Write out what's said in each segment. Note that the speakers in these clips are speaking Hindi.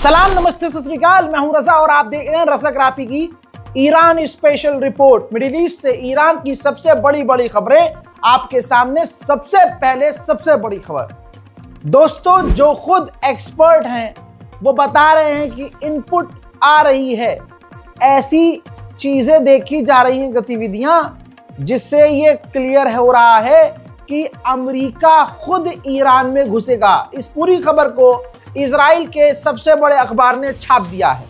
सलाम, नमस्ते, सत श्री अकाल। मैं हूं रजा और आप देख रहे हैं रज़ा राफी की Iran special report. Middle east से ईरान की सबसे बड़ी खबरें आपके सामने। सबसे पहले सबसे बड़ी खबर, दोस्तों, जो खुद एक्सपर्ट हैं वो बता रहे हैं कि इनपुट आ रही है, ऐसी चीजें देखी जा रही हैं, गतिविधियां, जिससे ये क्लियर हो रहा है कि अमेरिका खुद ईरान में घुसेगा। इस पूरी खबर को इजराइल के सबसे बड़े अखबार ने छाप दिया है।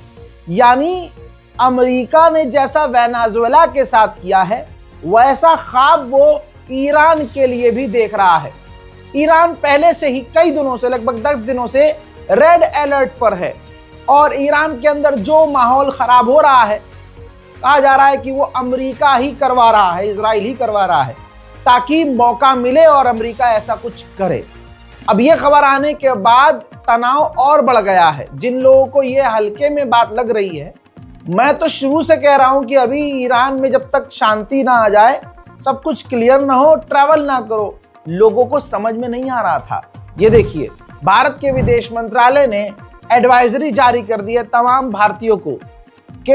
यानी अमेरिका ने जैसा वेनेजुएला के साथ किया है, वैसा ख्वाब वो ईरान के लिए भी देख रहा है। ईरान पहले से ही कई दिनों से, लगभग 10 दिनों से रेड अलर्ट पर है और ईरान के अंदर जो माहौल खराब हो रहा है, कहा जा रहा है कि वो अमेरिका ही करवा रहा है, इजराइल ही करवा रहा है, ताकि मौका मिले और अमेरिका ऐसा कुछ करे। अब ये खबर आने के बाद तनाव और बढ़ गया है। जिन लोगों को ये हल्के में बात लग रही है, मैं तो शुरू से कह रहा हूं कि अभी ईरान में जब तक शांति ना आ जाए, सब कुछ क्लियर ना हो, ट्रैवल ना करो। लोगों को समझ में नहीं आ रहा था। ये देखिए, भारत के विदेश मंत्रालय ने एडवाइजरी जारी कर दी है तमाम भारतीयों को कि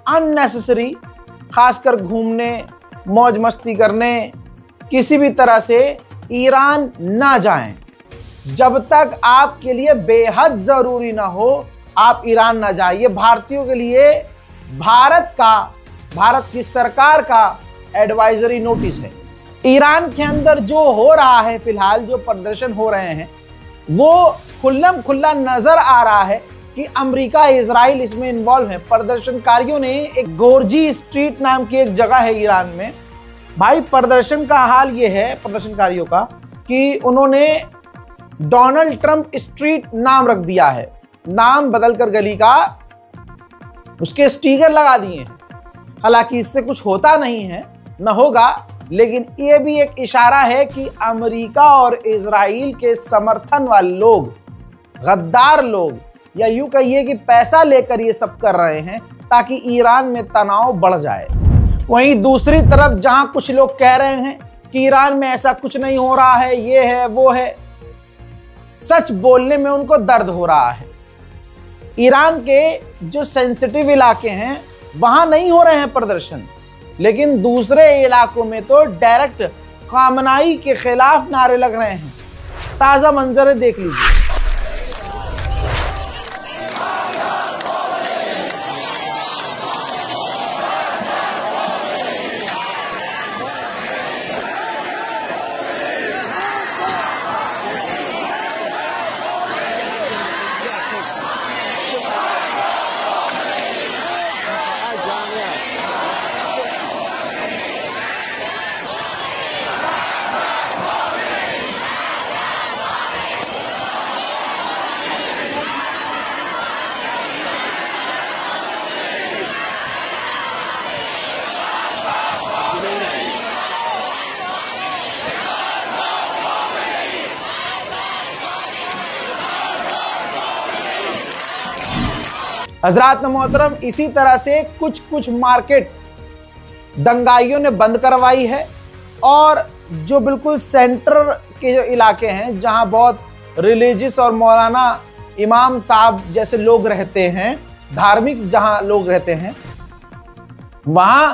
अननेसेसरी, खासकर घूमने, मौज मस्ती करने, किसी भी तरह से ईरान ना जाएं। जब तक आपके लिए बेहद जरूरी ना हो, आप ईरान ना जाइए। भारतीयों के लिए भारत की सरकार का एडवाइजरी नोटिस है। ईरान के अंदर जो हो रहा है, फिलहाल जो प्रदर्शन हो रहे हैं, वो खुल्लम खुल्ला नजर आ रहा है कि अमेरिका, इजराइल इसमें इन्वॉल्व है। प्रदर्शनकारियों ने एक गोर्जी स्ट्रीट नाम की एक जगह है ईरान में, भाई, प्रदर्शन का हाल ये है प्रदर्शनकारियों का कि उन्होंने डोनाल्ड ट्रंप स्ट्रीट नाम रख दिया है। नाम बदलकर गली का उसके स्टिकर लगा दिए हैं। हालांकि इससे कुछ होता नहीं है, न होगा, लेकिन ये भी एक इशारा है कि अमेरिका और इजराइल के समर्थन वाले लोग, गद्दार लोग, या यूं कहिए कि पैसा लेकर ये सब कर रहे हैं ताकि ईरान में तनाव बढ़ जाए। वहीं दूसरी तरफ जहां कुछ लोग कह रहे हैं कि ईरान में ऐसा कुछ नहीं हो रहा है, ये है वो है, सच बोलने में उनको दर्द हो रहा है। ईरान के जो सेंसिटिव इलाके हैं वहां नहीं हो रहे हैं प्रदर्शन, लेकिन दूसरे इलाकों में तो डायरेक्ट खामनाई के खिलाफ नारे लग रहे हैं। ताजा मंजर देख लीजिए। हजरात मोहतरम, इसी तरह से कुछ मार्केट दंगाइयों ने बंद करवाई है और जो बिल्कुल सेंटर के जो इलाके हैं, जहां बहुत रिलीजियस और मौलाना इमाम साहब जैसे लोग रहते हैं, धार्मिक जहां लोग रहते हैं, वहां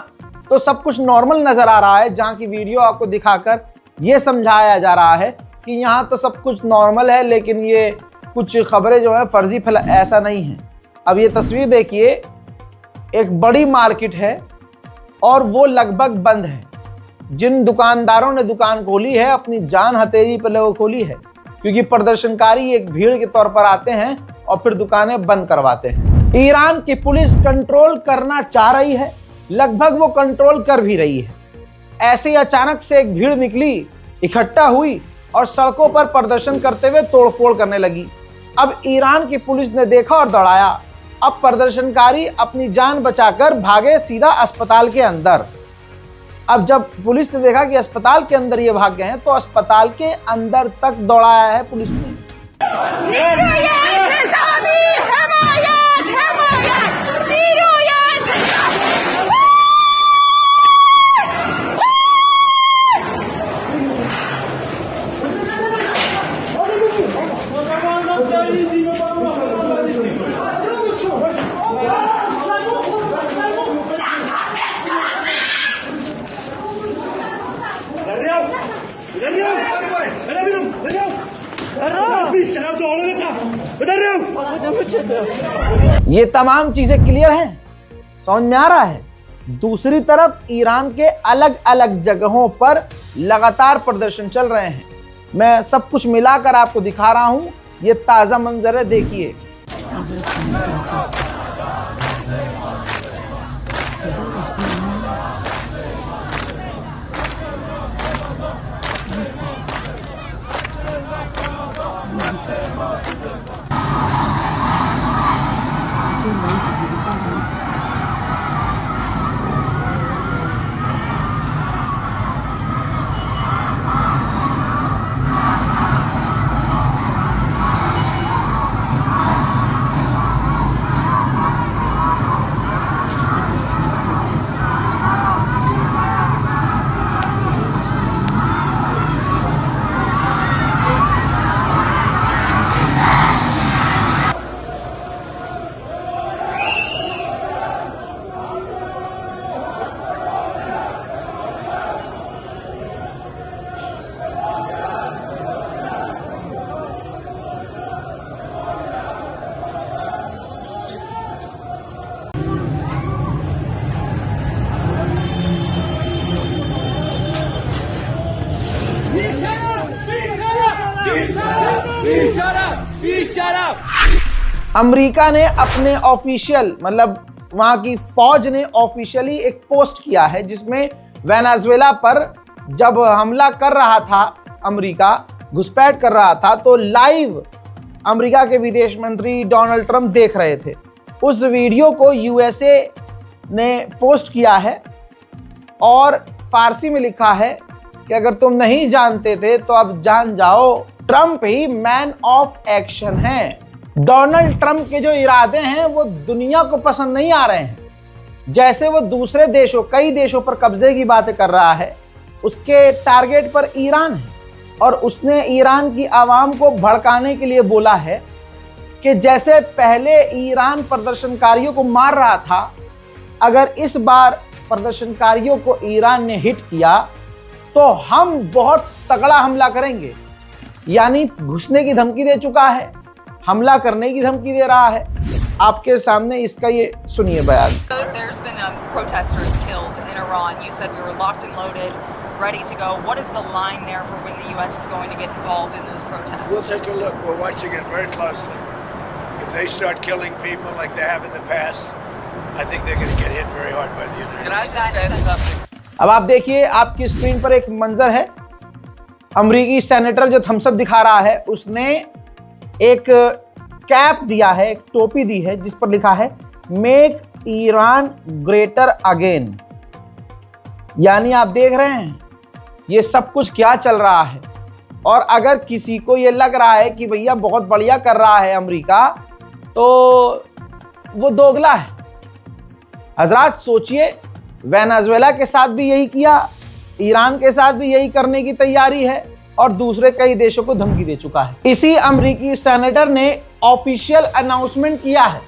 तो सब कुछ नॉर्मल नजर आ रहा है। जहां की वीडियो आपको दिखाकर यह समझाया जा रहा है कि यहां तो सब कुछ नॉर्मल है, लेकिन ये कुछ खबरें जो है फर्जी फैला, ऐसा नहीं है। अब ये तस्वीर देखिए, एक बड़ी मार्केट है और वो लगभग बंद है। जिन दुकानदारों ने दुकान खोली है, अपनी जान हथेली पर वो खोली है, क्योंकि प्रदर्शनकारी एक भीड़ के तौर पर आते हैं और फिर दुकानें बंद करवाते हैं। ईरान की पुलिस कंट्रोल करना चाह रही है, लगभग वो कंट्रोल कर भी रही है। ऐसे ही अचानक से एक भीड़ निकली, इकट्ठा हुई और सड़कों पर प्रदर्शन करते हुए तोड़फोड़ करने लगी। अब ईरान की पुलिस ने देखा और दौड़ाया। अब प्रदर्शनकारी अपनी जान बचाकर भागे सीधा अस्पताल के अंदर। अब जब पुलिस ने देखा कि अस्पताल के अंदर ये भाग गए हैं, तो अस्पताल के अंदर तक दौड़ाया है पुलिस ने। ये तमाम चीजें क्लियर हैं, समझ में आ रहा है। दूसरी तरफ ईरान के अलग अलग जगहों पर लगातार प्रदर्शन चल रहे हैं। मैं सब कुछ मिलाकर आपको दिखा रहा हूं, ये ताजा मंजर है, देखिए। अमेरिका ने अपने ऑफिशियल, मतलब वहां की फौज ने ऑफिशियली एक पोस्ट किया है जिसमें वेनेजुएला पर जब हमला कर रहा था, अमेरिका घुसपैठ कर रहा था, तो लाइव अमेरिका के विदेश मंत्री डोनाल्ड ट्रंप देख रहे थे। उस वीडियो को यूएसए ने पोस्ट किया है और फारसी में लिखा है कि अगर तुम नहीं जानते थे तो अब जान जाओ, Trump he man of action हैं। डोनाल्ड ट्रंप के जो इरादे हैं वो दुनिया को पसंद नहीं आ रहे हैं। जैसे वो दूसरे देशों, कई देशों पर कब्जे की बातें कर रहा है, उसके टारगेट पर ईरान है और उसने ईरान की आवाम को भड़काने के लिए बोला है कि जैसे पहले ईरान प्रदर्शनकारियों को मार रहा था, अगर इस बार प्रदर्शनकारियों को ईरान ने हिट किया तो हम बहुत तगड़ा हमला करेंगे। यानी घुसने की धमकी दे चुका है, हमला करने की धमकी दे रहा है। आपके सामने इसका ये सुनिए बयान। There's been protesters killed in Iran. You said we were locked and loaded, ready to go. What is the line there for when the U.S. is going to get involved in those protests? We'll take a look. We're watching it very closely. If they start killing people like they have in the past, I think they're going to get hit very hard by the United States. Can I just add something? अब आप देखिए, आपकी स्क्रीन पर एक मंजर है। अमेरिकी सेनेटर जो थम्स अप दिखा रहा है, उसने एक कैप दिया है, एक टोपी दी है जिस पर लिखा है मेक ईरान ग्रेटर अगेन। यानी आप देख रहे हैं ये सब कुछ क्या चल रहा है। और अगर किसी को ये लग रहा है कि भैया बहुत बढ़िया कर रहा है अमेरिका, तो वो दोगला है। हजरात सोचिए, वेनेजुएला के साथ भी यही किया, ईरान के साथ भी यही करने की तैयारी है और दूसरे कई देशों को धमकी दे चुका है। इसी अमेरिकी सेनेटर ने ऑफिशियल अनाउंसमेंट किया है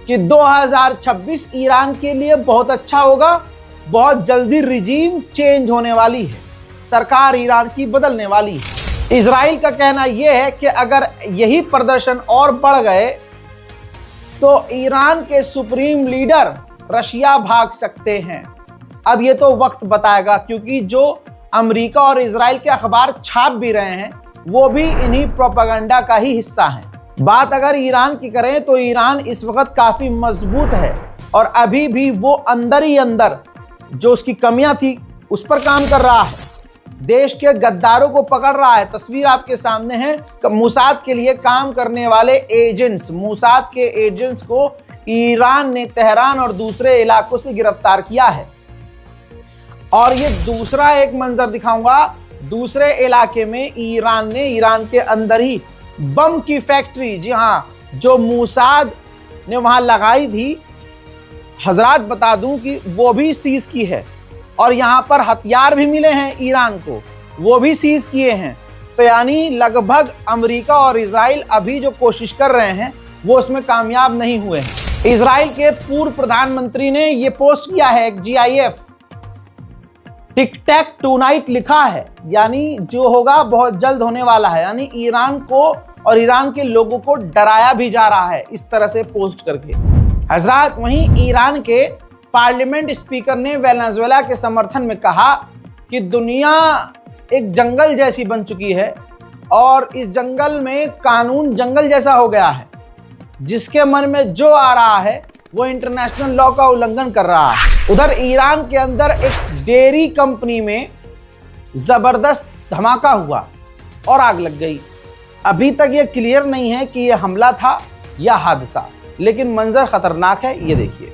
कि 2026 ईरान के लिए बहुत अच्छा होगा, बहुत जल्दी रिजीम चेंज होने वाली है, सरकार ईरान की बदलने वाली है। इजराइल का कहना यह है कि अगर यही प्रदर्शन और बढ़ गए तो ईरान के सुप्रीम लीडर रशिया भाग सकते हैं। अब ये तो वक्त बताएगा, क्योंकि जो अमेरिका और इजराइल के अखबार छाप भी रहे हैं वो भी इन्हीं प्रोपेगेंडा का ही हिस्सा हैं। बात अगर ईरान की करें तो ईरान इस वक्त काफी मजबूत है और अभी भी वो अंदर ही अंदर जो उसकी कमियां थी उस पर काम कर रहा है, देश के गद्दारों को पकड़ रहा है। तस्वीर आपके सामने है, मूसाद के लिए काम करने वाले एजेंट्स, मूसाद के एजेंट्स को ईरान ने तेहरान और दूसरे इलाकों से गिरफ्तार किया है। और ये दूसरा एक मंजर दिखाऊंगा, दूसरे इलाके में ईरान ने, ईरान के अंदर ही बम की फैक्ट्री, जी हाँ, जो मूसाद ने वहां लगाई थी, हजरात बता दूं कि वो भी सीज की है और यहां पर हथियार भी मिले हैं ईरान को, वो भी सीज किए हैं। तो यानी लगभग अमेरिका और इजराइल अभी जो कोशिश कर रहे हैं वो उसमें कामयाब नहीं हुए हैं। इजराइल के पूर्व प्रधानमंत्री ने ये पोस्ट किया है एक GIF टिक टैक टूनाइट लिखा है, यानी जो होगा बहुत जल्द होने वाला है, यानी ईरान को और ईरान के लोगों को डराया भी जा रहा है इस तरह से पोस्ट करके। हजरात, वहीं ईरान के पार्लियामेंट स्पीकर ने वेनेजुएला के समर्थन में कहा कि दुनिया एक जंगल जैसी बन चुकी है और इस जंगल में कानून जंगल जैसा हो गया है, जिसके मन में जो आ रहा है वो इंटरनेशनल लॉ का उल्लंघन कर रहा है। उधर ईरान के अंदर एक डेयरी कंपनी में जबरदस्त धमाका हुआ और आग लग गई। अभी तक ये क्लियर नहीं है कि ये हमला था या हादसा, लेकिन मंजर खतरनाक है, ये देखिए।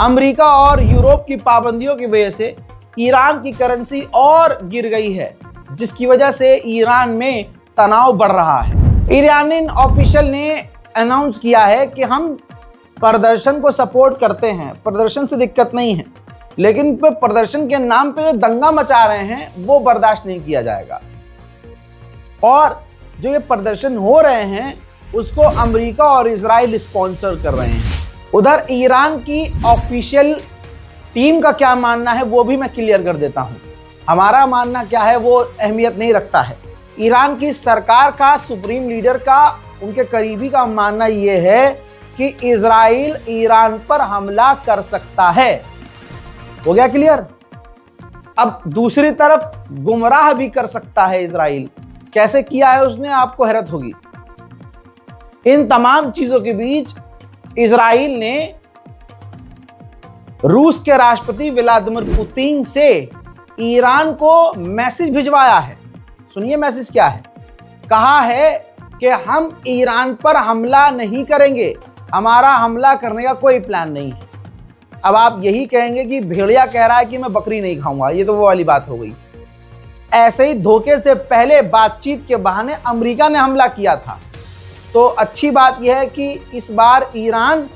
अमेरिका और यूरोप की पाबंदियों की वजह से ईरान की करेंसी और गिर गई है, जिसकी वजह से ईरान में तनाव बढ़ रहा है। ईरानी ऑफिशियल ने अनाउंस किया है कि हम प्रदर्शन को सपोर्ट करते हैं, प्रदर्शन से दिक्कत नहीं है, लेकिन प्रदर्शन के नाम पे जो दंगा मचा रहे हैं वो बर्दाश्त नहीं किया जाएगा। और जो ये प्रदर्शन हो रहे हैं उसको अमेरिका और इजराइल स्पॉन्सर कर रहे हैं। उधर ईरान की ऑफिशियल टीम का क्या मानना है वो भी मैं क्लियर कर देता हूं। हमारा मानना क्या है वो अहमियत नहीं रखता है। ईरान की सरकार का, सुप्रीम लीडर का, उनके करीबी का मानना ये है कि इजराइल ईरान पर हमला कर सकता है। हो गया क्लियर? अब दूसरी तरफ गुमराह भी कर सकता है इजराइल। कैसे किया है उसने, आपको हैरत होगी। इन तमाम चीजों के बीच इजराइल ने रूस के राष्ट्रपति व्लादिमीर पुतिन से ईरान को मैसेज भिजवाया है। सुनिए मैसेज क्या है। कहा है कि हम ईरान पर हमला नहीं करेंगे, हमारा हमला करने का कोई प्लान नहीं है। अब आप यही कहेंगे कि भेड़िया कह रहा है कि मैं बकरी नहीं खाऊंगा, ये तो वो वाली बात हो गई। ऐसे ही धोखे से पहले बातचीत के बहाने अमेरिका ने हमला किया था। तो अच्छी बात यह है कि इस बार ईरान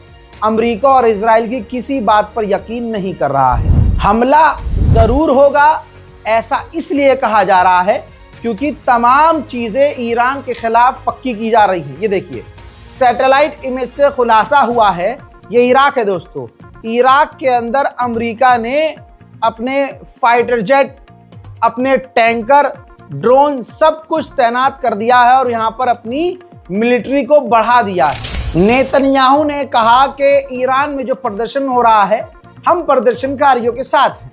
अमेरिका और इजराइल की किसी बात पर यकीन नहीं कर रहा है। हमला जरूर होगा, ऐसा इसलिए कहा जा रहा है क्योंकि तमाम चीजें ईरान के खिलाफ पक्की की जा रही हैं। ये देखिए, सैटेलाइट इमेज से खुलासा हुआ है, ये इराक है दोस्तों। इराक के अंदर अमेरिका ने अपने फाइटर जेट, अपने टैंकर, ड्रोन सब कुछ तैनात कर दिया है और यहाँ पर अपनी मिलिट्री को बढ़ा दिया है। नेतन्याहू ने कहा कि ईरान में जो प्रदर्शन हो रहा है हम प्रदर्शनकारियों के साथ हैं।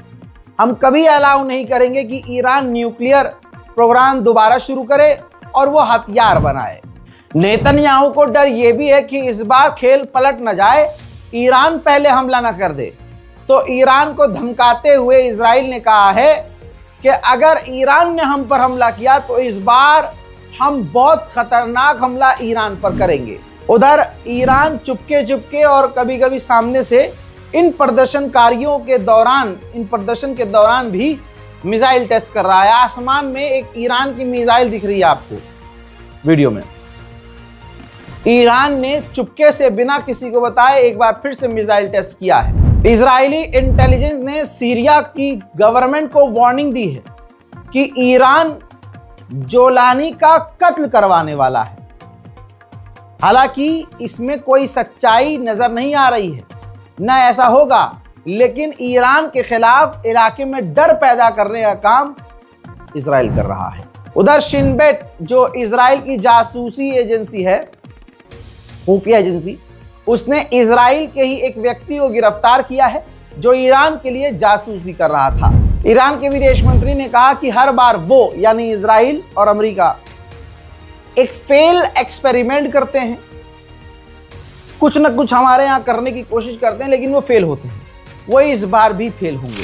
हम कभी अलाउ नहीं करेंगे कि ईरान न्यूक्लियर प्रोग्राम दोबारा शुरू करे और वो हथियार बनाए। नेतन्याहू को डर ये भी है कि इस बार खेल पलट न जाए, ईरान पहले हमला न कर दे। तो ईरान को धमकाते हुए इजराइल ने कहा है कि अगर ईरान ने हम पर हमला किया तो इस बार हम बहुत खतरनाक हमला ईरान पर करेंगे। उधर ईरान चुपके चुपके और कभी कभी सामने से इन प्रदर्शनकारियों के दौरान, इन प्रदर्शन के दौरान भी मिसाइल टेस्ट कर रहा है। आसमान में एक ईरान की मिसाइल दिख रही है आपको वीडियो में। ईरान ने चुपके से बिना किसी को बताए एक बार फिर से मिसाइल टेस्ट किया है। इजरायली इंटेलिजेंस ने सीरिया की गवर्नमेंट को वार्निंग दी है कि ईरान जोलानी का कत्ल करवाने वाला है। हालांकि इसमें कोई सच्चाई नजर नहीं आ रही है, न ऐसा होगा, लेकिन ईरान के खिलाफ इलाके में डर पैदा करने का काम इजराइल कर रहा है। उधर शिन बेट जो इजराइल की जासूसी एजेंसी है, खुफिया एजेंसी, उसने इजराइल के ही एक व्यक्ति को गिरफ्तार किया है जो ईरान के लिए जासूसी कर रहा था। ईरान के विदेश मंत्री ने कहा कि हर बार वो, यानी इजराइल और अमेरिका, एक फेल एक्सपेरिमेंट करते हैं, कुछ न कुछ हमारे यहाँ करने की कोशिश करते हैं, लेकिन वो फेल होते हैं। वो इस बार भी फेल होंगे।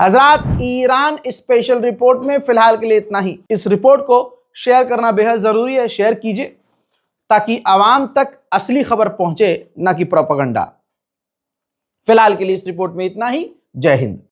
हजरात, ईरान स्पेशल रिपोर्ट में फिलहाल के लिए इतना ही। इस रिपोर्ट को शेयर करना बेहद जरूरी है, शेयर कीजिए ताकि आवाम तक असली खबर पहुंचे, ना कि प्रोपेगेंडा। फिलहाल के लिए इस रिपोर्ट में इतना ही। जय हिंद।